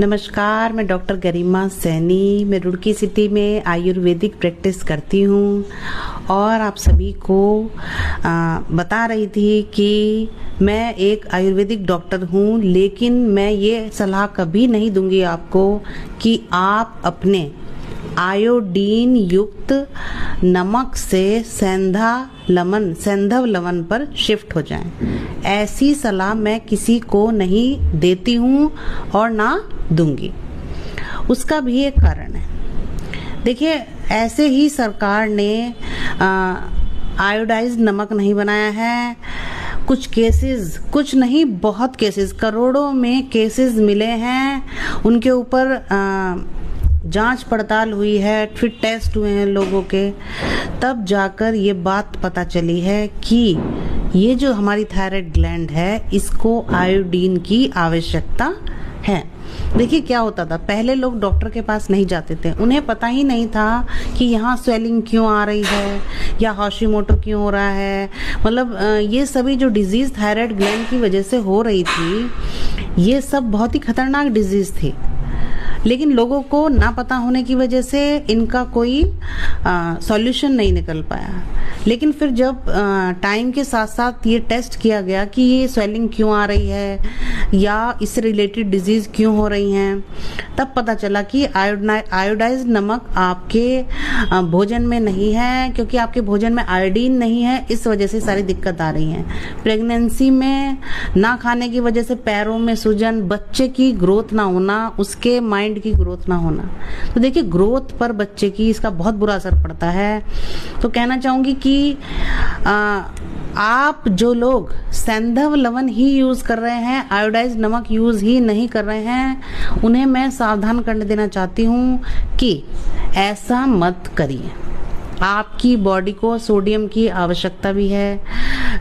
नमस्कार, मैं डॉक्टर गरिमा सैनी। मैं रुड़की सिटी में आयुर्वेदिक प्रैक्टिस करती हूँ और आप सभी को बता रही थी कि मैं एक आयुर्वेदिक डॉक्टर हूँ, लेकिन मैं ये सलाह कभी नहीं दूंगी आपको कि आप अपने आयोडीन युक्त नमक से सैंधव लवण पर शिफ्ट हो जाएं। ऐसी सलाह मैं किसी को नहीं देती हूँ और ना दूंगी। उसका भी एक कारण है। देखिए, ऐसे ही सरकार ने आयोडाइज्ड नमक नहीं बनाया है। कुछ केसेस, कुछ नहीं बहुत केसेस, करोड़ों में केसेस मिले हैं, उनके ऊपर जांच पड़ताल हुई है, फिर टेस्ट हुए हैं लोगों के, तब जाकर ये बात पता चली है कि ये जो हमारी थायराइड ग्लैंड है, इसको आयोडीन की आवश्यकता है। देखिए क्या होता था, पहले लोग डॉक्टर के पास नहीं जाते थे, उन्हें पता ही नहीं था कि यहाँ स्वेलिंग क्यों आ रही है या हाशिमोटो क्यों हो रहा है। मतलब ये सभी जो डिजीज थायराइड ग्लैंड की वजह से हो रही थी, ये सब बहुत ही खतरनाक डिजीज थी, लेकिन लोगों को ना पता होने की वजह से इनका कोई सॉल्यूशन नहीं निकल पाया। लेकिन फिर जब टाइम के साथ साथ ये टेस्ट किया गया कि ये स्वेलिंग क्यों आ रही है या इससे रिलेटेड डिजीज क्यों हो रही हैं, तब पता चला कि आयोडाइज्ड नमक आपके भोजन में नहीं है, क्योंकि आपके भोजन में आयोडीन नहीं है, इस वजह से सारी दिक्कत आ रही है। प्रेगनेंसी में ना खाने की वजह से पैरों में सूजन, बच्चे की ग्रोथ ना होना, उसके माइंड की ग्रोथ ना होना। तो देखिए, ग्रोथ पर बच्चे की इसका बहुत बुरा असर पड़ता है। तो कहना चाहूंगी कि आप जो लोग सैंधव लवण ही यूज कर रहे हैं, आयोडाइज्ड नमक यूज ही नहीं कर रहे हैं, उन्हें मैं सावधान कर देना चाहती हूँ कि ऐसा मत करिए। आपकी बॉडी को सोडियम की आवश्यकता भी है,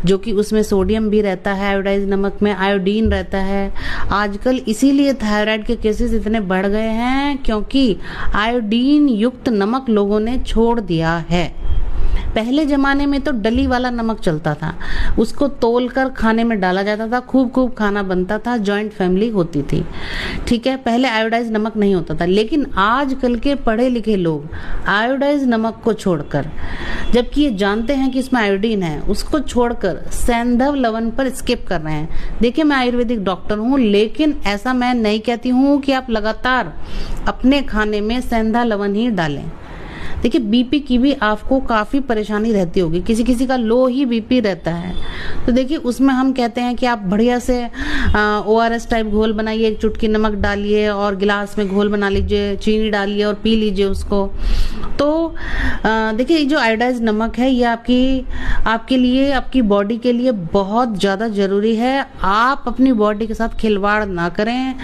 जो कि उसमें सोडियम भी रहता है, आयोडाइज्ड नमक में आयोडीन रहता है। आजकल इसीलिए थायराइड के केसेस इतने बढ़ गए हैं, क्योंकि आयोडीन युक्त नमक लोगों ने छोड़ दिया है। पहले जमाने में तो डली वाला नमक चलता था, उसको तोलकर खाने में डाला जाता था, खूब खूब खाना बनता था, जॉइंट फैमिली होती थी, ठीक है। पहले आयोडाइज्ड नमक नहीं होता था, लेकिन आजकल के पढ़े लिखे लोग आयोडाइज्ड नमक को छोड़कर, जबकि ये जानते हैं कि इसमें आयोडीन है, उसको छोड़कर सैंधव लवण पर स्किप कर रहे हैं। देखिए, मैं आयुर्वेदिक डॉक्टर हूँ, लेकिन ऐसा मैं नहीं कहती हूँ कि आप लगातार अपने खाने में सैंधव लवण ही डालें। देखिए, बीपी की भी आपको काफ़ी परेशानी रहती होगी, किसी किसी का लो ही बीपी रहता है। तो देखिए, उसमें हम कहते हैं कि आप बढ़िया से ORS टाइप घोल बनाइए, एक चुटकी नमक डालिए और गिलास में घोल बना लीजिए, चीनी डालिए और पी लीजिए उसको। तो देखिए, जो आयोडाइज्ड नमक है, ये आपके लिए, आपकी बॉडी के लिए बहुत ज़्यादा ज़रूरी है। आप अपनी बॉडी के साथ खिलवाड़ ना करें,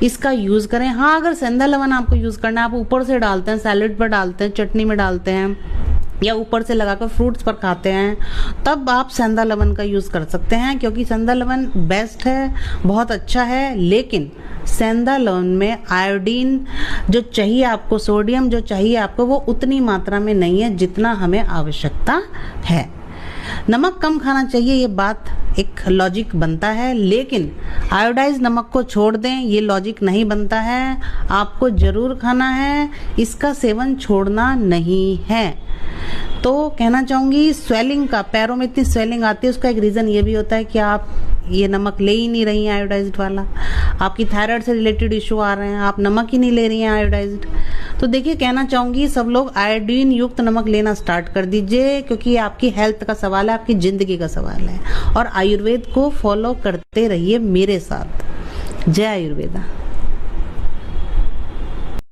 इसका यूज़ करें। हाँ, अगर सैंधव लवण आपको यूज़ करना है, आप ऊपर से डालते हैं, सैलेड पर डालते हैं, चटनी में डालते हैं या ऊपर से लगाकर फ्रूट्स पर खाते हैं, तब आप सैंधव लवण का यूज़ कर सकते हैं, क्योंकि सैंधव लवण बेस्ट है, बहुत अच्छा है। लेकिन सैंधव लवण में आयोडीन जो चाहिए आपको, सोडियम जो चाहिए आपको, वो उतनी मात्रा में नहीं है जितना हमें आवश्यकता है। नमक कम खाना चाहिए, ये बात एक लॉजिक बनता है, लेकिन आयोडाइज्ड नमक को छोड़ दें, ये लॉजिक नहीं बनता है। आपको जरूर खाना है, इसका सेवन छोड़ना नहीं है। तो कहना चाहूंगी, स्वेलिंग का, पैरों में इतनी स्वेलिंग आती है, उसका एक रीजन ये भी होता है कि आप ये नमक ले ही नहीं रही हैं आयोडाइज्ड वाला, आपकी थायराइड से रिलेटेड इशू आ रहे हैं, आप नमक ही नहीं ले रही हैं आयोडाइज्ड। तो देखिए, कहना चाहूंगी, सब लोग आयोडीन युक्त नमक लेना स्टार्ट कर दीजिए, क्योंकि ये आपकी हेल्थ का सवाल है, आपकी जिंदगी का सवाल है। और आयुर्वेद को फॉलो करते रहिए मेरे साथ। जय आयुर्वेदा।